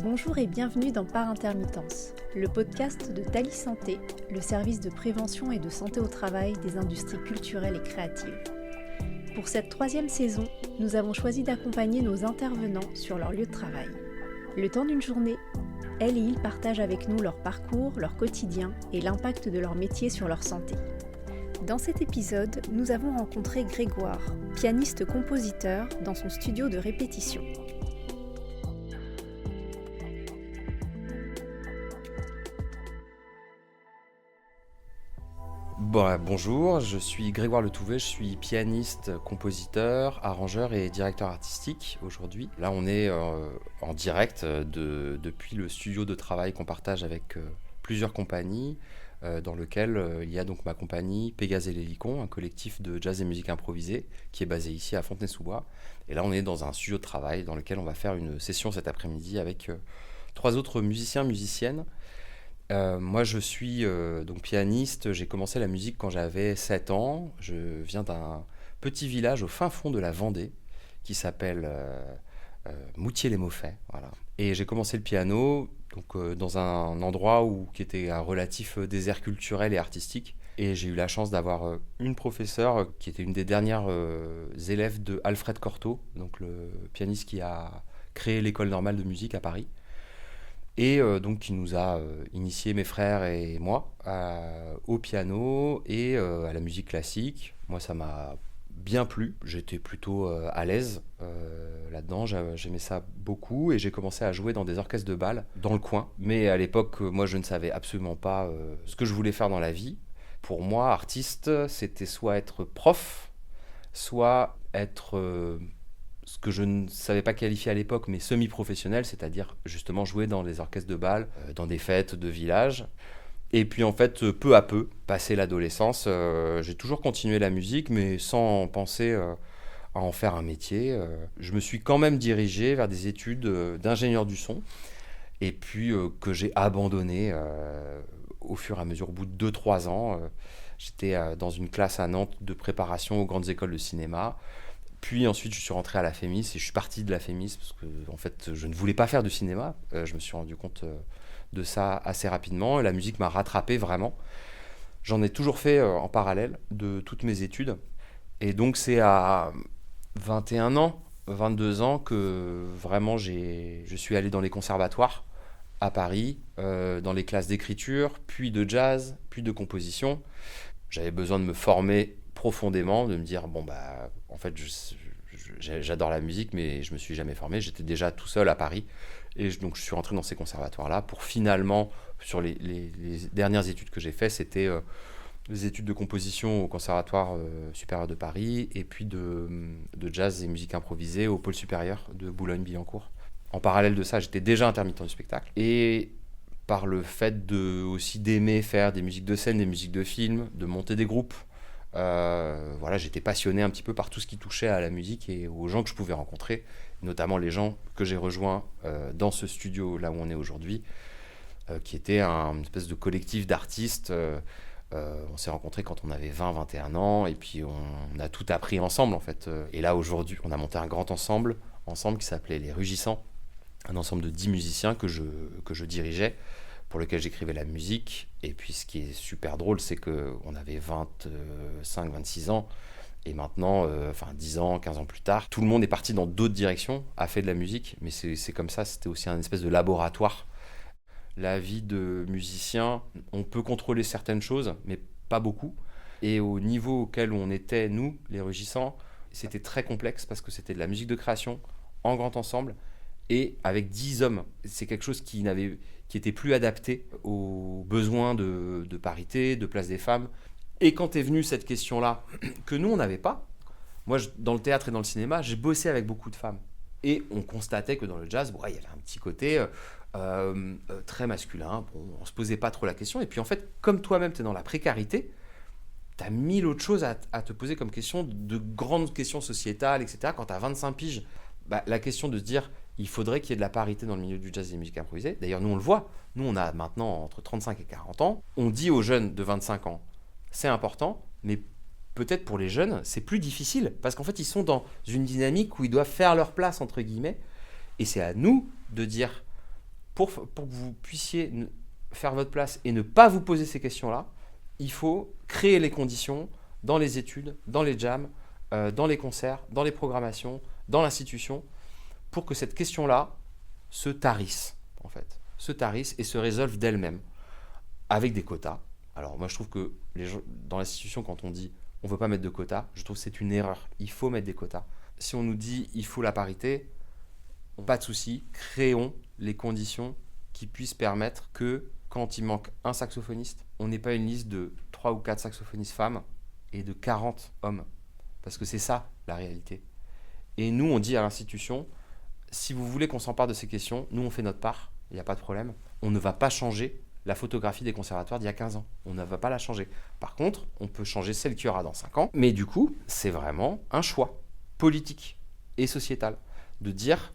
Bonjour et bienvenue dans Par Intermittence, le podcast de Thalie Santé, le service de prévention et de santé au travail des industries culturelles et créatives. Pour cette 3e saison, nous avons choisi d'accompagner nos intervenants sur leur lieu de travail. Le temps d'une journée, elles et ils partagent avec nous leur parcours, leur quotidien et l'impact de leur métier sur leur santé. Dans cet épisode, nous avons rencontré Grégoire, pianiste-compositeur dans son studio de répétition. Bonjour, je suis Grégoire Letouvet, je suis pianiste, compositeur, arrangeur et directeur artistique aujourd'hui. Là on est en direct depuis le studio de travail qu'on partage avec plusieurs compagnies, dans lequel il y a donc ma compagnie Pégase et l'Hélicon, un collectif de jazz et musique improvisée qui est basé ici à Fontenay-sous-Bois. Et là on est dans un studio de travail dans lequel on va faire une session cet après-midi avec 3 autres musiciennes. Moi je suis donc pianiste, j'ai commencé la musique quand j'avais 7 ans. Je viens d'un petit village au fin fond de la Vendée qui s'appelle Moutier-les-Maufaits, voilà. Et j'ai commencé le piano donc, dans un endroit qui était un relatif désert culturel et artistique. Et j'ai eu la chance d'avoir une professeure qui était une des dernières élèves de Alfred Cortot, donc le pianiste qui a créé l'école normale de musique à Paris. Et donc qui nous a initiés, mes frères et moi, au piano et à la musique classique. Moi, ça m'a bien plu. J'étais plutôt à l'aise là-dedans. J'aimais ça beaucoup et j'ai commencé à jouer dans des orchestres de bal dans le coin. Mais à l'époque, moi, je ne savais absolument pas ce que je voulais faire dans la vie. Pour moi, artiste, c'était soit être prof, soit être... ce que je ne savais pas qualifier à l'époque, mais semi-professionnel, c'est-à-dire justement jouer dans les orchestres de bal, dans des fêtes de village. Et puis en fait, peu à peu, passé l'adolescence, j'ai toujours continué la musique, mais sans penser à en faire un métier. Je me suis quand même dirigé vers des études d'ingénieur du son, et puis que j'ai abandonné au fur et à mesure, au bout de 2-3 ans. J'étais dans une classe à Nantes de préparation aux grandes écoles de cinéma. Puis ensuite, je suis rentré à la FEMIS et je suis parti de la FEMIS parce que en fait, je ne voulais pas faire de cinéma. Je me suis rendu compte de ça assez rapidement et la musique m'a rattrapé vraiment. J'en ai toujours fait en parallèle de toutes mes études. Et donc, c'est à 21 ans, 22 ans que vraiment je suis allé dans les conservatoires à Paris, dans les classes d'écriture, puis de jazz, puis de composition. J'avais besoin de me former profondément, de me dire en fait j'adore la musique mais je me suis jamais formé, j'étais déjà tout seul à Paris et donc je suis rentré dans ces conservatoires là pour finalement, sur les dernières études que j'ai fait, c'était des études de composition au conservatoire supérieur de Paris et puis de jazz et musique improvisée au pôle supérieur de Boulogne-Billancourt. En parallèle de ça, j'étais déjà intermittent du spectacle et par le fait aussi d'aimer faire des musiques de scène, des musiques de film, de monter des groupes. Voilà, j'étais passionné un petit peu par tout ce qui touchait à la musique et aux gens que je pouvais rencontrer, notamment les gens que j'ai rejoints dans ce studio là où on est aujourd'hui, qui était une espèce de collectif d'artistes. On s'est rencontrés quand on avait 20-21 ans et puis on a tout appris ensemble en fait. Et là aujourd'hui, on a monté un grand ensemble qui s'appelait Les Rugissants, un ensemble de 10 musiciens que je dirigeais, pour lequel j'écrivais la musique. Et puis ce qui est super drôle, c'est qu'on avait 25-26 ans, et maintenant, 10 ans, 15 ans plus tard, tout le monde est parti dans d'autres directions, a fait de la musique, mais c'est comme ça, c'était aussi un espèce de laboratoire. La vie de musicien, on peut contrôler certaines choses, mais pas beaucoup. Et au niveau auquel on était, nous, les Rugissants, c'était très complexe, parce que c'était de la musique de création, en grand ensemble, et avec 10 hommes. C'est quelque chose qui était plus adapté aux besoins de parité, de place des femmes. Et quand est venue cette question-là, que nous, on n'avait pas, moi, dans le théâtre et dans le cinéma, j'ai bossé avec beaucoup de femmes. Et on constatait que dans le jazz, il y avait un petit côté très masculin. On ne se posait pas trop la question. Et puis en fait, comme toi-même, tu es dans la précarité, tu as 1000 autres choses à te poser comme question, de grandes questions sociétales, etc. Quand tu as 25 piges, la question de se dire... il faudrait qu'il y ait de la parité dans le milieu du jazz et des musiques improvisées. D'ailleurs, nous, on le voit. Nous, on a maintenant entre 35 et 40 ans. On dit aux jeunes de 25 ans, c'est important, mais peut-être pour les jeunes, c'est plus difficile, parce qu'en fait, ils sont dans une dynamique où ils doivent faire leur place, entre guillemets. Et c'est à nous de dire, pour que vous puissiez faire votre place et ne pas vous poser ces questions-là, il faut créer les conditions dans les études, dans les jams, dans les concerts, dans les programmations, dans l'institution, pour que cette question-là se tarisse, en fait. Se tarisse et se résolve d'elle-même, avec des quotas. Alors moi je trouve que les gens, dans l'institution, quand on dit on ne veut pas mettre de quotas, je trouve que c'est une erreur. Il faut mettre des quotas. Si on nous dit il faut la parité, pas de souci, créons les conditions qui puissent permettre que quand il manque un saxophoniste, on n'ait pas une liste de 3 ou 4 saxophonistes femmes et de 40 hommes. Parce que c'est ça la réalité. Et nous on dit à l'institution, si vous voulez qu'on s'empare de ces questions, nous on fait notre part, il n'y a pas de problème. On ne va pas changer la photographie des conservatoires d'il y a 15 ans. On ne va pas la changer. Par contre, on peut changer celle qu'il y aura dans 5 ans. Mais du coup, c'est vraiment un choix politique et sociétal de dire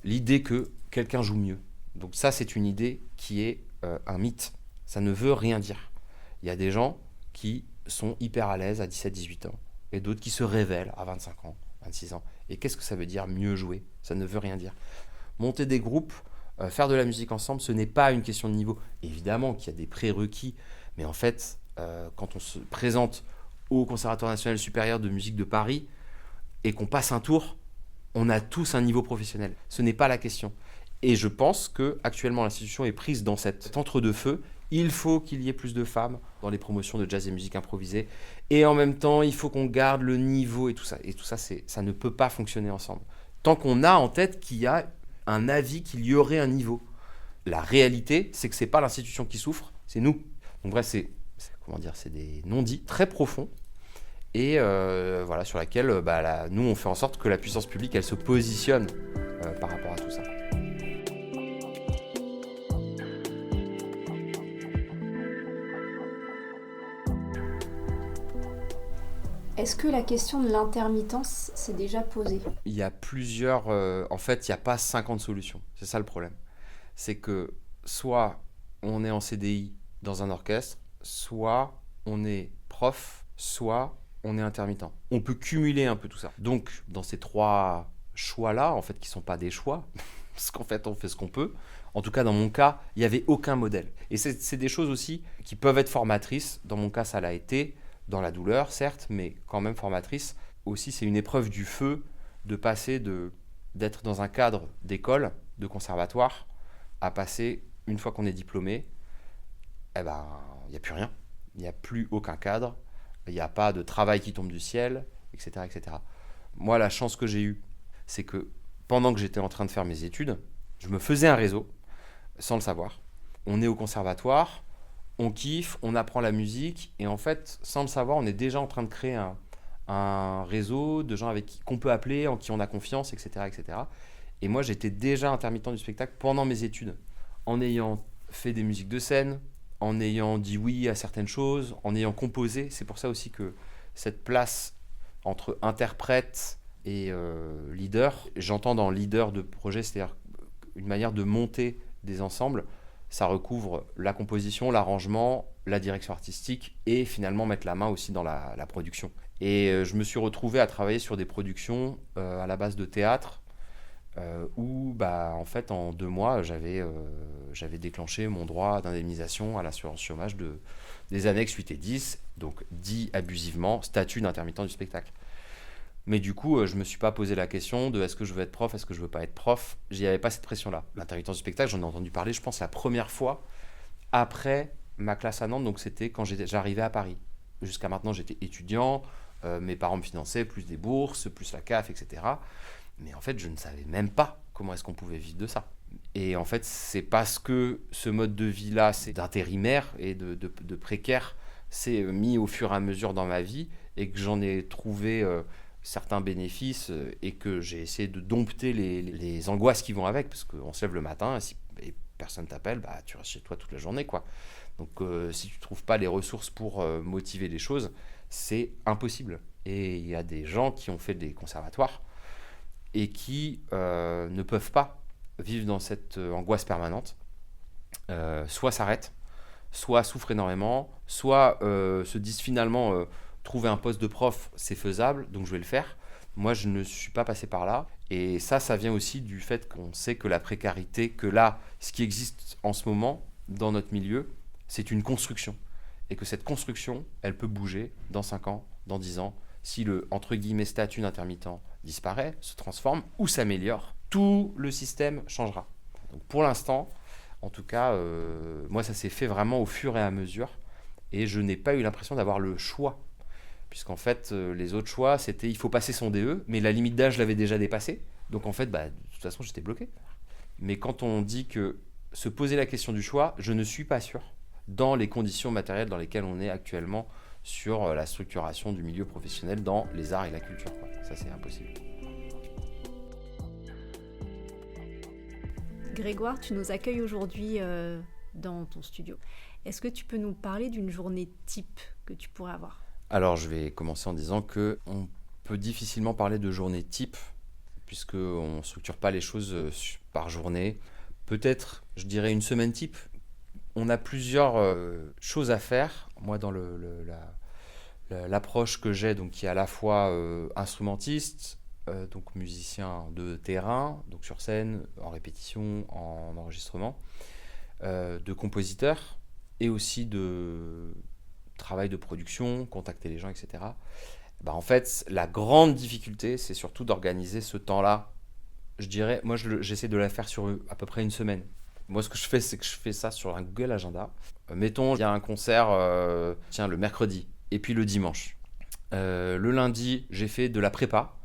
l'idée que quelqu'un joue mieux. Donc ça, c'est une idée qui est un mythe. Ça ne veut rien dire. Il y a des gens qui sont hyper à l'aise à 17-18 ans et d'autres qui se révèlent à 25 ans, 26 ans. Et qu'est-ce que ça veut dire mieux jouer ? Ça ne veut rien dire. Monter des groupes, faire de la musique ensemble, ce n'est pas une question de niveau. Évidemment qu'il y a des prérequis, mais en fait, quand on se présente au Conservatoire national supérieur de musique de Paris et qu'on passe un tour, on a tous un niveau professionnel. Ce n'est pas la question. Et je pense qu'actuellement, l'institution est prise dans cet entre-deux-feux. Il faut qu'il y ait plus de femmes dans les promotions de jazz et musique improvisée. Et en même temps, il faut qu'on garde le niveau et tout ça. Et tout ça, ça ne peut pas fonctionner ensemble. Tant qu'on a en tête qu'il y a un avis qu'il y aurait un niveau. La réalité, c'est que ce n'est pas l'institution qui souffre, c'est nous. Donc bref, c'est des non-dits très profonds et voilà, sur laquelle nous, on fait en sorte que la puissance publique, elle se positionne par rapport à tout ça. Est-ce que la question de l'intermittence s'est déjà posée ? Il y a plusieurs... en fait, il n'y a pas 50 solutions. C'est ça le problème. C'est que soit on est en CDI dans un orchestre, soit on est prof, soit on est intermittent. On peut cumuler un peu tout ça. Donc, dans ces 3 choix-là, en fait, qui ne sont pas des choix, parce qu'en fait, on fait ce qu'on peut. En tout cas, dans mon cas, il n'y avait aucun modèle. Et c'est des choses aussi qui peuvent être formatrices. Dans mon cas, ça l'a été. Dans la douleur, certes, mais quand même formatrice. Aussi, c'est une épreuve du feu de passer d'être dans un cadre d'école, de conservatoire, à passer, une fois qu'on est diplômé, il n'y a plus rien. Il n'y a plus aucun cadre. Il n'y a pas de travail qui tombe du ciel, etc., etc. Moi, la chance que j'ai eue, c'est que pendant que j'étais en train de faire mes études, je me faisais un réseau, sans le savoir. On est au conservatoire, on kiffe, on apprend la musique et en fait, sans le savoir, on est déjà en train de créer un réseau de gens avec qu'on peut appeler, en qui on a confiance, etc., etc. Et moi, j'étais déjà intermittent du spectacle pendant mes études, en ayant fait des musiques de scène, en ayant dit oui à certaines choses, en ayant composé. C'est pour ça aussi que cette place entre interprète et leader, j'entends dans leader de projet, c'est-à-dire une manière de monter des ensembles. Ça recouvre la composition, l'arrangement, la direction artistique et finalement mettre la main aussi dans la production. Et je me suis retrouvé à travailler sur des productions à la base de théâtre où en fait en 2 mois j'avais déclenché mon droit d'indemnisation à l'assurance chômage des annexes 8 et 10, donc dit abusivement statut d'intermittent du spectacle. Mais du coup, je ne me suis pas posé la question de est-ce que je veux être prof, est-ce que je ne veux pas être prof. J'y avais pas cette pression-là. L'intermittence du spectacle, j'en ai entendu parler, je pense, la première fois après ma classe à Nantes. Donc, c'était quand j'arrivais à Paris. Jusqu'à maintenant, j'étais étudiant. Mes parents me finançaient, plus des bourses, plus la CAF, etc. Mais en fait, je ne savais même pas comment est-ce qu'on pouvait vivre de ça. Et en fait, c'est parce que ce mode de vie-là, c'est d'intérimaire et de précaire, s'est mis au fur et à mesure dans ma vie et que j'en ai trouvé... certains bénéfices et que j'ai essayé de dompter les angoisses qui vont avec, parce qu'on se lève le matin et personne t'appelle, tu restes chez toi toute la journée, quoi. Donc si tu ne trouves pas les ressources pour motiver les choses, c'est impossible. Et il y a des gens qui ont fait des conservatoires et qui ne peuvent pas vivre dans cette angoisse permanente, soit s'arrêtent, soit souffrent énormément, soit se disent finalement... trouver un poste de prof, c'est faisable, donc je vais le faire. Moi, je ne suis pas passé par là. Et ça vient aussi du fait qu'on sait que la précarité, que là, ce qui existe en ce moment dans notre milieu, c'est une construction. Et que cette construction, elle peut bouger dans 5 ans, dans 10 ans. Si le, entre guillemets, statut d'intermittent disparaît, se transforme ou s'améliore, tout le système changera. Donc pour l'instant, en tout cas, moi, ça s'est fait vraiment au fur et à mesure. Et je n'ai pas eu l'impression d'avoir le choix. Puisqu'en fait, les autres choix, c'était il faut passer son DE, mais la limite d'âge, je l'avais déjà dépassée. Donc en fait, de toute façon, j'étais bloqué. Mais quand on dit que se poser la question du choix, je ne suis pas sûr, dans les conditions matérielles dans lesquelles on est actuellement sur la structuration du milieu professionnel dans les arts et la culture, quoi. Ça, c'est impossible. Grégoire, tu nous accueilles aujourd'hui dans ton studio. Est-ce que tu peux nous parler d'une journée type que tu pourrais avoir ? Alors, je vais commencer en disant qu'on peut difficilement parler de journée type, puisqu'on ne structure pas les choses par journée. Peut-être, je dirais, une semaine type. On a plusieurs choses à faire. Moi, dans l'approche que j'ai, donc, qui est à la fois instrumentiste, donc musicien de terrain, donc sur scène, en répétition, en enregistrement, de compositeur, et aussi de travail de production, contacter les gens, etc. En fait, la grande difficulté, c'est surtout d'organiser ce temps-là. Je dirais, moi, j'essaie de la faire sur à peu près une semaine. Moi, ce que je fais, c'est que je fais ça sur un Google Agenda. Mettons, il y a un concert le mercredi, et puis le dimanche. Le lundi, j'ai fait de la prépa.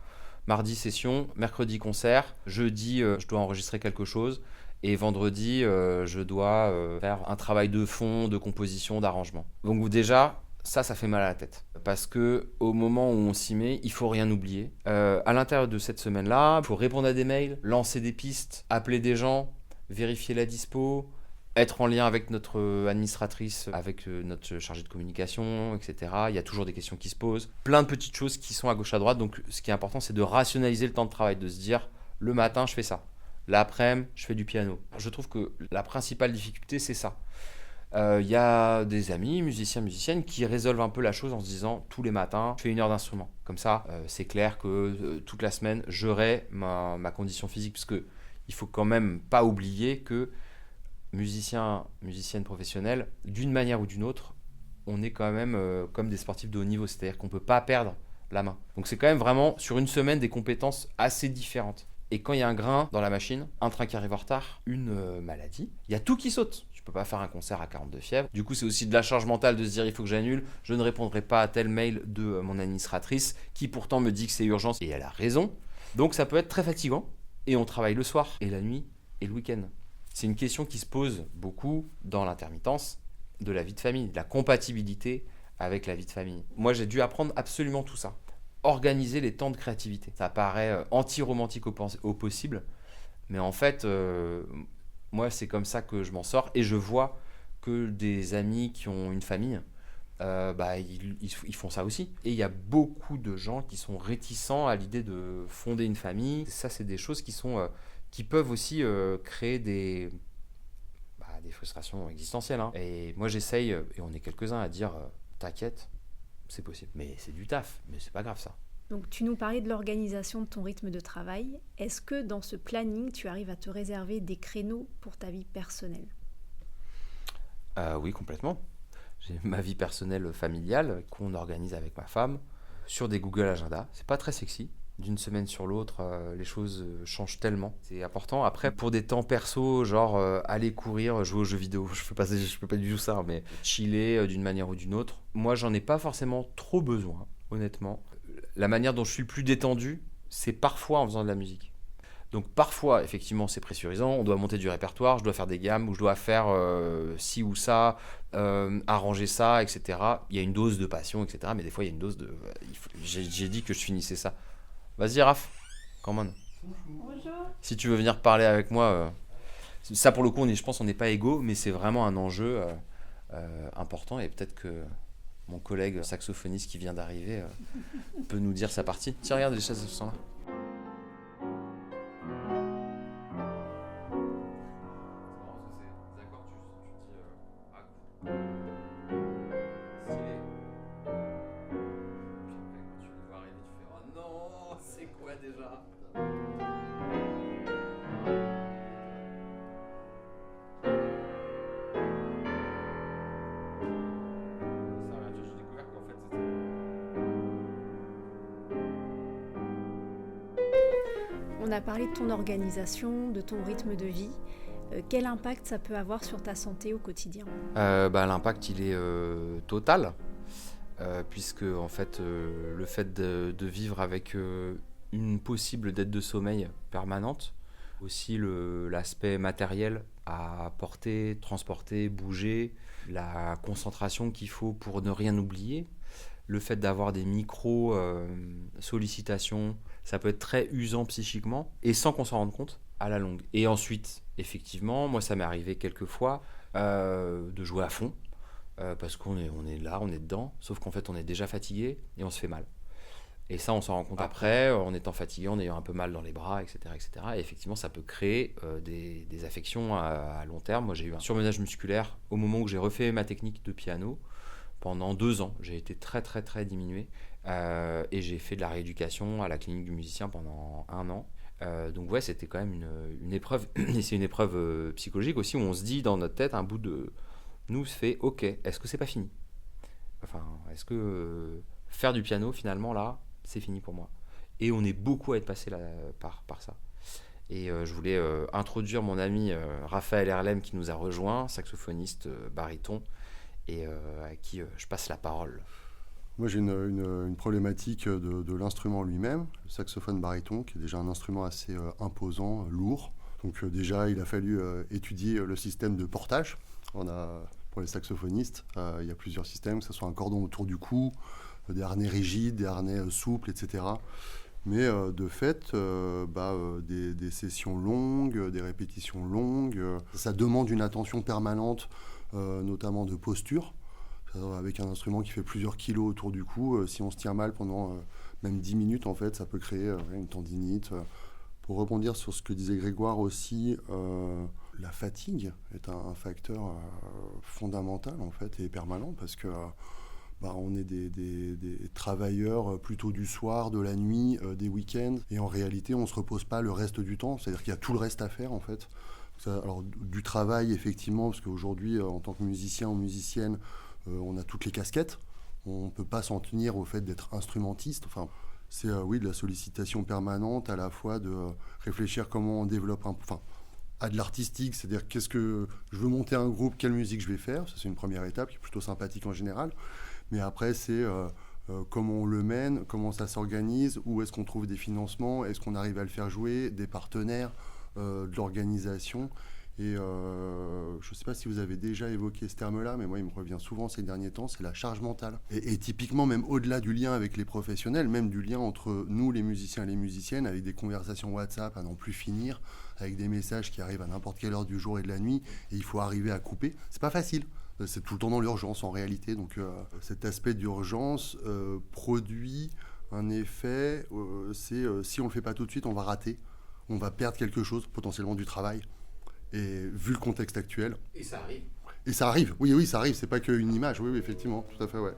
Mardi, session. Mercredi, concert. Jeudi, je dois enregistrer quelque chose. Et vendredi, je dois faire un travail de fond, de composition, d'arrangement. Donc déjà, ça fait mal à la tête. Parce qu'au moment où on s'y met, il ne faut rien oublier. À l'intérieur de cette semaine-là, il faut répondre à des mails, lancer des pistes, appeler des gens, vérifier la dispo, être en lien avec notre administratrice, avec notre chargé de communication, etc. Il y a toujours des questions qui se posent. Plein de petites choses qui sont à gauche à droite. Donc ce qui est important, c'est de rationaliser le temps de travail, de se dire, le matin, je fais ça. L'après-midi, je fais du piano. Je trouve que la principale difficulté, c'est ça. Il y a des amis, musiciens, musiciennes, qui résolvent un peu la chose en se disant tous les matins, je fais 1 heure d'instrument. Comme ça, c'est clair que toute la semaine, j'aurai ma condition physique. Parce qu'il ne faut quand même pas oublier que musiciens, musiciennes professionnelles, d'une manière ou d'une autre, on est quand même comme des sportifs de haut niveau. C'est-à-dire qu'on ne peut pas perdre la main. Donc c'est quand même vraiment, sur une semaine, des compétences assez différentes. Et quand il y a un grain dans la machine, un train qui arrive en retard, une maladie, il y a tout qui saute. Je ne peux pas faire un concert à 42 fièvres. Du coup, c'est aussi de la charge mentale de se dire il faut que j'annule. Je ne répondrai pas à tel mail de mon administratrice qui pourtant me dit que c'est urgence et elle a raison. Donc ça peut être très fatigant. Et on travaille le soir et la nuit et le week-end. C'est une question qui se pose beaucoup dans l'intermittence de la vie de famille, de la compatibilité avec la vie de famille. Moi, j'ai dû apprendre absolument tout ça. Organiser les temps de créativité. Ça paraît anti-romantique au possible, mais en fait, moi, c'est comme ça que je m'en sors. Et je vois que des amis qui ont une famille, ils font ça aussi. Et il y a beaucoup de gens qui sont réticents à l'idée de fonder une famille. Ça, c'est des choses qui peuvent aussi créer des frustrations existentielles. Hein. Et moi, j'essaye, et on est quelques-uns à dire, t'inquiète, c'est possible. Mais c'est du taf, mais c'est pas grave ça. Donc tu nous parlais de l'organisation de ton rythme de travail. Est-ce que dans ce planning, tu arrives à te réserver des créneaux pour ta vie personnelle ? Oui, complètement. J'ai ma vie personnelle familiale qu'on organise avec ma femme sur des Google Agenda. C'est pas très sexy. D'une semaine sur l'autre, les choses changent tellement. C'est important. Après, pour des temps perso, genre aller courir, jouer aux jeux vidéo, je peux pas du tout ça, mais chiller d'une manière ou d'une autre. Moi, j'en ai pas forcément trop besoin, honnêtement. La manière dont je suis le plus détendu, c'est parfois en faisant de la musique. Donc parfois, effectivement, c'est pressurisant, on doit monter du répertoire, je dois faire des gammes, ou je dois faire ci ou ça, arranger ça, etc. Il y a une dose de passion, etc. Mais des fois, il y a une dose de... J'ai dit que je finissais ça. Vas-y, Raph, come on. Bonjour. Si tu veux venir parler avec moi, ça pour le coup, je pense qu'on n'est pas égaux, mais c'est vraiment un enjeu important, et peut-être que mon collègue saxophoniste qui vient d'arriver peut nous dire sa partie. Tiens, regarde, les chaises sont là. C'est On a parlé de ton organisation, de ton rythme de vie. Quel impact ça peut avoir sur ta santé au quotidien ? L'impact, il est total, puisque en fait, le fait de vivre avec une possible dette de sommeil permanente, aussi l'aspect matériel à porter, transporter, bouger, la concentration qu'il faut pour ne rien oublier, le fait d'avoir des micro-sollicitations, ça peut être très usant psychiquement et sans qu'on s'en rende compte à la longue. Et ensuite, effectivement, moi ça m'est arrivé quelques fois de jouer à fond parce qu'on est là, on est dedans, sauf qu'en fait on est déjà fatigué et on se fait mal. Et ça, on s'en rend compte après, en étant fatigué, en ayant un peu mal dans les bras, etc. etc. Et effectivement, ça peut créer des affections à long terme. Moi, j'ai eu un surmenage musculaire au moment où j'ai refait ma technique de piano. Pendant 2 ans, j'ai été très, très, très diminué. Et j'ai fait de la rééducation à la clinique du musicien pendant 1 an. Donc ouais, c'était quand même une épreuve. Et c'est une épreuve psychologique aussi, où on se dit dans notre tête, un bout de nous se fait « Ok, est-ce que c'est pas fini ?» Enfin, est-ce que faire du piano, finalement, là, c'est fini pour moi. Et on est beaucoup à être passé là, par ça. Et je voulais introduire mon ami Raphaël Erlem qui nous a rejoint, saxophoniste baryton, et à qui je passe la parole. Moi, j'ai une problématique de l'instrument lui-même, le saxophone baryton, qui est déjà un instrument assez imposant, lourd. Donc déjà, il a fallu étudier le système de portage. Pour les saxophonistes, il y a plusieurs systèmes, que ce soit un cordon autour du cou, des harnais rigides, des harnais souples, etc. Mais de fait, des sessions longues, des répétitions longues, ça demande une attention permanente, notamment de posture, avec un instrument qui fait plusieurs kilos autour du cou. Si on se tient mal pendant même 10 minutes, en fait, ça peut créer une tendinite. Pour rebondir sur ce que disait Grégoire aussi, la fatigue est un facteur fondamental, en fait, et permanent, parce que on est des travailleurs plutôt du soir, de la nuit, des week-ends. Et en réalité, on ne se repose pas le reste du temps. C'est-à-dire qu'il y a tout le reste à faire, en fait. Alors, du travail, effectivement, parce qu'aujourd'hui, en tant que musicien ou musicienne, on a toutes les casquettes. On ne peut pas s'en tenir au fait d'être instrumentiste. Enfin, c'est de la sollicitation permanente, à la fois de réfléchir comment on développe à de l'artistique, c'est-à-dire qu'est-ce que je veux monter un groupe, quelle musique je vais faire. Ça, c'est une première étape qui est plutôt sympathique en général. Mais après, c'est comment on le mène, comment ça s'organise, où est-ce qu'on trouve des financements, est-ce qu'on arrive à le faire jouer, des partenaires, de l'organisation. Et je ne sais pas si vous avez déjà évoqué ce terme-là, mais moi, il me revient souvent ces derniers temps, c'est la charge mentale. Et typiquement, même au-delà du lien avec les professionnels, même du lien entre nous, les musiciens et les musiciennes, avec des conversations WhatsApp à n'en plus finir, avec des messages qui arrivent à n'importe quelle heure du jour et de la nuit, et il faut arriver à couper. C'est pas facile. C'est tout le temps dans l'urgence en réalité. Donc cet aspect d'urgence produit un effet, si on ne le fait pas tout de suite, on va rater. On va perdre quelque chose, potentiellement du travail. Et vu le contexte actuel... Et ça arrive. Et ça arrive, oui, ça arrive. C'est pas qu'une image, oui, effectivement, tout à fait, ouais.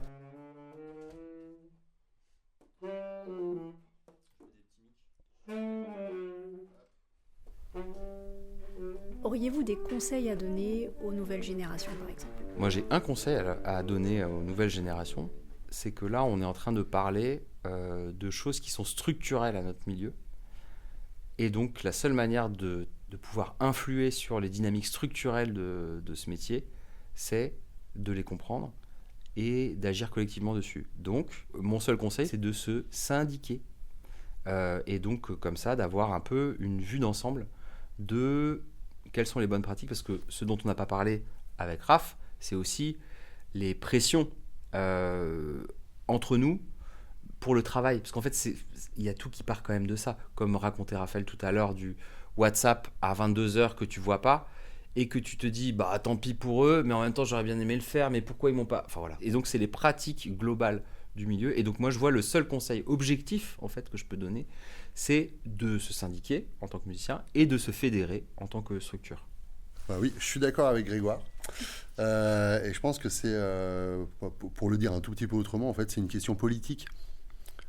Auriez-vous des conseils à donner aux nouvelles générations, par exemple ? Moi, j'ai un conseil à donner aux nouvelles générations, c'est que là, on est en train de parler de choses qui sont structurelles à notre milieu. Et donc, la seule manière de pouvoir influer sur les dynamiques structurelles de ce métier, c'est de les comprendre et d'agir collectivement dessus. Donc, mon seul conseil, c'est de se syndiquer. Et donc, comme ça, d'avoir un peu une vue d'ensemble de quelles sont les bonnes pratiques, parce que ce dont on n'a pas parlé avec Raph, c'est aussi les pressions entre nous pour le travail. Parce qu'en fait, il y a tout qui part quand même de ça. Comme racontait Raphaël tout à l'heure, du WhatsApp à 22h que tu vois pas et que tu te dis, tant pis pour eux, mais en même temps, j'aurais bien aimé le faire, mais pourquoi ils m'ont pas... Enfin voilà. Et donc, c'est les pratiques globales du milieu. Et donc, moi, je vois le seul conseil objectif, en fait, que je peux donner, c'est de se syndiquer en tant que musicien et de se fédérer en tant que structure. Oui, je suis d'accord avec Grégoire. Et je pense que c'est, pour le dire un tout petit peu autrement, en fait, c'est une question politique.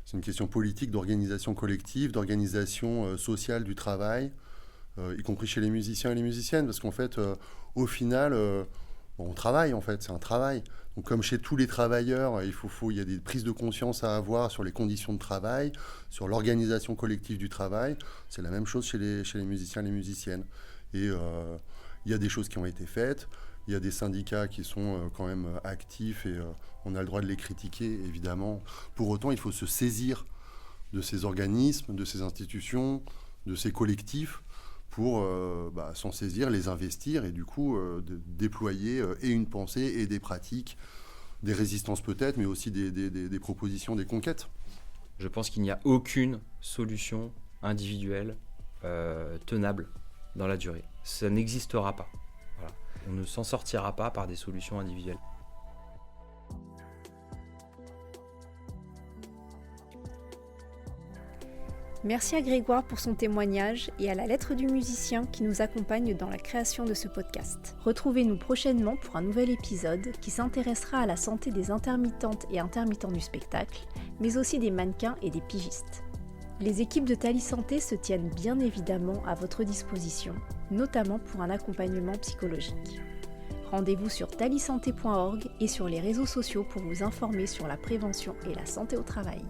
C'est une question politique d'organisation collective, d'organisation sociale du travail, y compris chez les musiciens et les musiciennes, parce qu'en fait, au final, on travaille, en fait, c'est un travail. Donc, comme chez tous les travailleurs, il y a des prises de conscience à avoir sur les conditions de travail, sur l'organisation collective du travail. C'est la même chose chez les musiciens et les musiciennes. Et il y a des choses qui ont été faites. Il y a des syndicats qui sont quand même actifs et on a le droit de les critiquer, évidemment. Pour autant, il faut se saisir de ces organismes, de ces institutions, de ces collectifs pour s'en saisir, les investir et du coup déployer et une pensée et des pratiques, des résistances peut-être, mais aussi des propositions, des conquêtes. Je pense qu'il n'y a aucune solution individuelle tenable dans la durée. Ça n'existera pas. Voilà. On ne s'en sortira pas par des solutions individuelles. Merci à Grégoire pour son témoignage et à la lettre du musicien qui nous accompagne dans la création de ce podcast. Retrouvez-nous prochainement pour un nouvel épisode qui s'intéressera à la santé des intermittentes et intermittents du spectacle, mais aussi des mannequins et des pigistes. Les équipes de Thalie Santé se tiennent bien évidemment à votre disposition, notamment pour un accompagnement psychologique. Rendez-vous sur thaliesanté.org et sur les réseaux sociaux pour vous informer sur la prévention et la santé au travail.